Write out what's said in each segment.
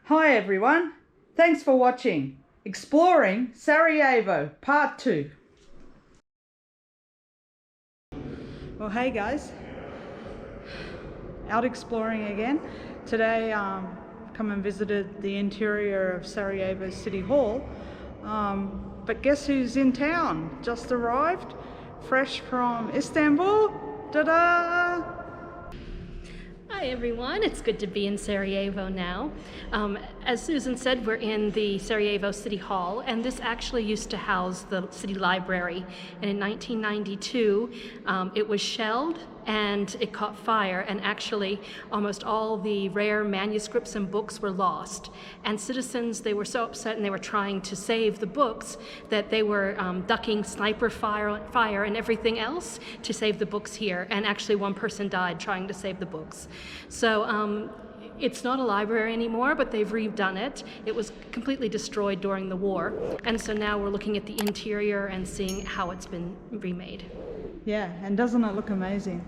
Hi everyone, thanks for watching Exploring Sarajevo Part 2. Well, hey guys, out exploring again. Today come and visited the interior of Sarajevo City Hall, but guess who's in town? Just arrived, fresh from Istanbul. Ta-da! Hi everyone, it's good to be in Sarajevo now. As Susan said, we're in the Sarajevo City Hall, and this actually used to house the city library. And in 1992, it was shelled and it caught fire, and actually almost all the rare manuscripts and books were lost. And citizens, they were so upset and they were trying to save the books that they were ducking sniper fire and everything else to save the books here. And actually one person died trying to save the books. So it's not a library anymore, but they've redone it. It was completely destroyed during the war. And so now we're looking at the interior and seeing how it's been remade. Yeah, and doesn't it look amazing?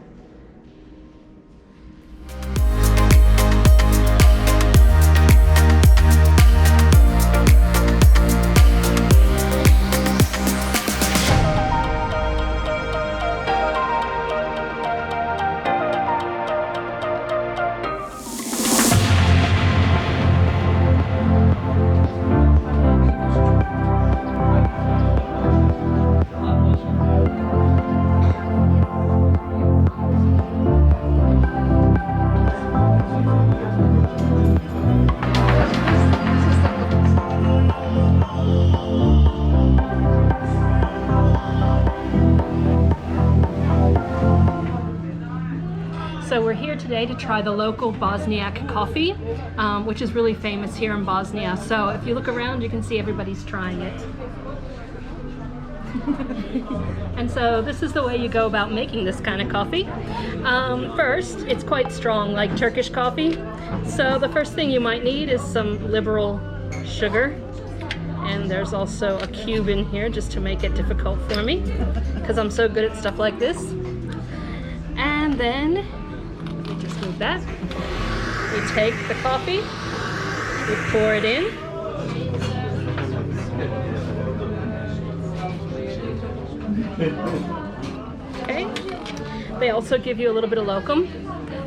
So we're here today to try the local Bosniak coffee, which is really famous here in Bosnia. So if you look around, you can see everybody's trying it. And so this is the way you go about making this kind of coffee. First, it's quite strong, like Turkish coffee. So the first thing you might need is some liberal sugar. And there's also a cube in here just to make it difficult for me, because I'm so good at stuff like this. And then just move that. We take the coffee, we pour it in. Okay. They also give you a little bit of locum.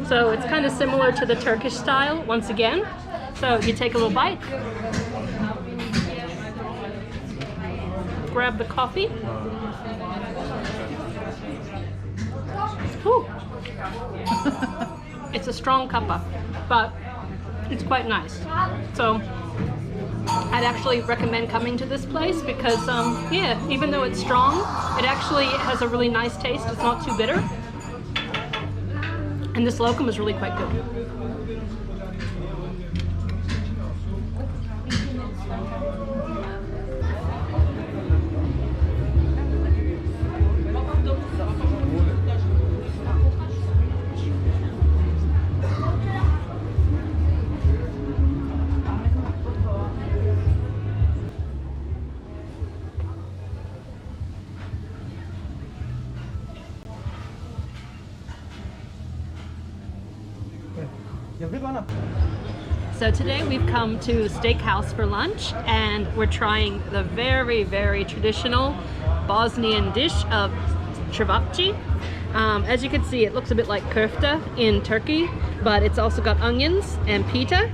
So it's kind of similar to the Turkish style once again. So you take a little bite. Grab the coffee. Whew. It's a strong cuppa, but it's quite nice. So I'd actually recommend coming to this place because, yeah, even though it's strong, it actually has a really nice taste. It's not too bitter. And this locum is really quite good. So today we've come to a steakhouse for lunch, and we're trying the very, very traditional Bosnian dish of cevapcici. As you can see, it looks a bit like kofta in Turkey, but it's also got onions and pita.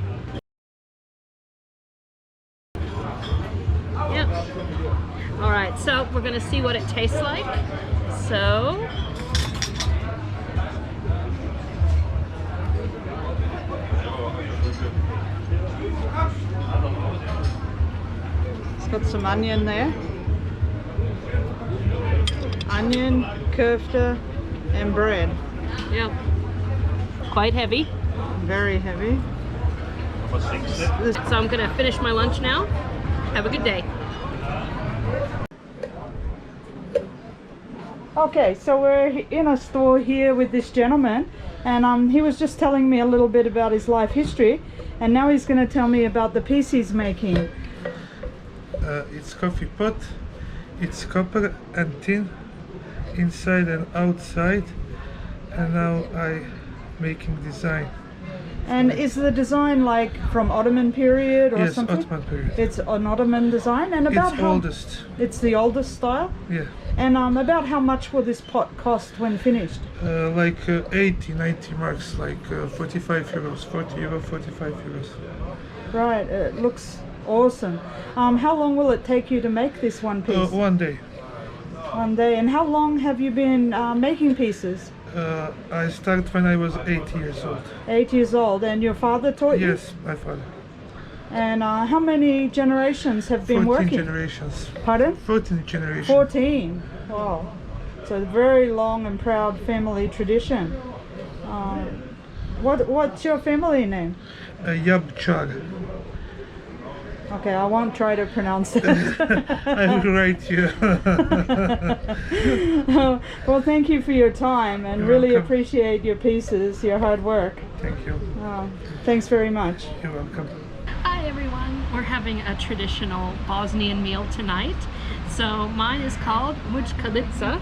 Yep. All right, so we're gonna see what it tastes like. So. It's got some onion there. Onion, kofta, and bread. Yeah. Quite heavy. Very heavy. So I'm gonna finish my lunch now. Have a good day. Okay, so we're in a store here with this gentleman, and he was just telling me a little bit about his life history, and now he's going to tell me about the piece he's making. It's coffee pot. It's copper and tin inside and outside, and now I making design. And is the design like from Ottoman period or Yes, something? Ottoman period. It's an Ottoman design, and about It's how oldest. it's the oldest style. Yeah. And about how much will this pot cost when finished? Like 80, 90 marks, like 45 euros, 40 euro, 45 euros. Right, it looks awesome. How long will it take you to make this one piece? One day. One day. And how long have you been making pieces? I started when I was 8 years old. 8 years old. And your father taught you? Yes, my father. And how many generations have been 14 working? generations. Pardon? 14 generations. 14. Wow. So a very long and proud family tradition. What's your family name? Yabchar. Okay, I won't try to pronounce it. I will write you. Well, thank you for your time and You're really welcome. appreciate your pieces, your hard work. Thank you. Thanks very much. You're welcome. Hi everyone, we're having a traditional Bosnian meal tonight. So mine is called mujkalica,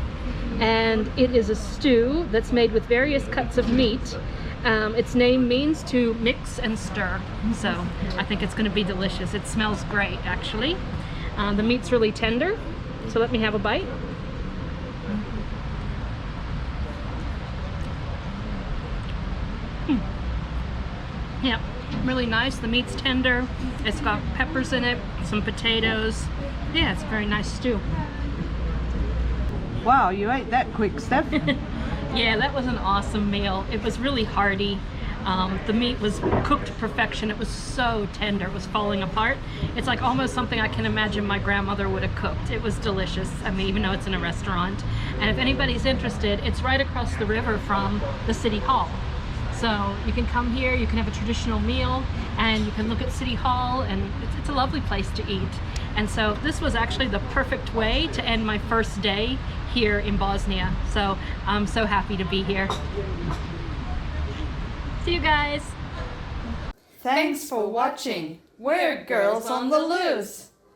and it is a stew that's made with various cuts of meat. Its name means to mix and stir, so I think it's going to be delicious. It smells great, actually. The meat's really tender, so let me have a bite. Yeah, really nice. The meat's tender. It's got peppers in it, some potatoes. Yeah, it's a very nice stew. Wow, you ate that quick, Steph. Yeah, that was an awesome meal. It was really hearty. The meat was cooked to perfection. It was so tender. It was falling apart. It's like almost something I can imagine my grandmother would have cooked. It was delicious. I mean, even though it's in a restaurant. And if anybody's interested, it's right across the river from the City Hall. So you can come here, you can have a traditional meal, and you can look at City Hall, and it's a lovely place to eat. And so this was actually the perfect way to end my first day here in Bosnia. So I'm so happy to be here. See you guys. Thanks for watching. We're Girls on the Loose.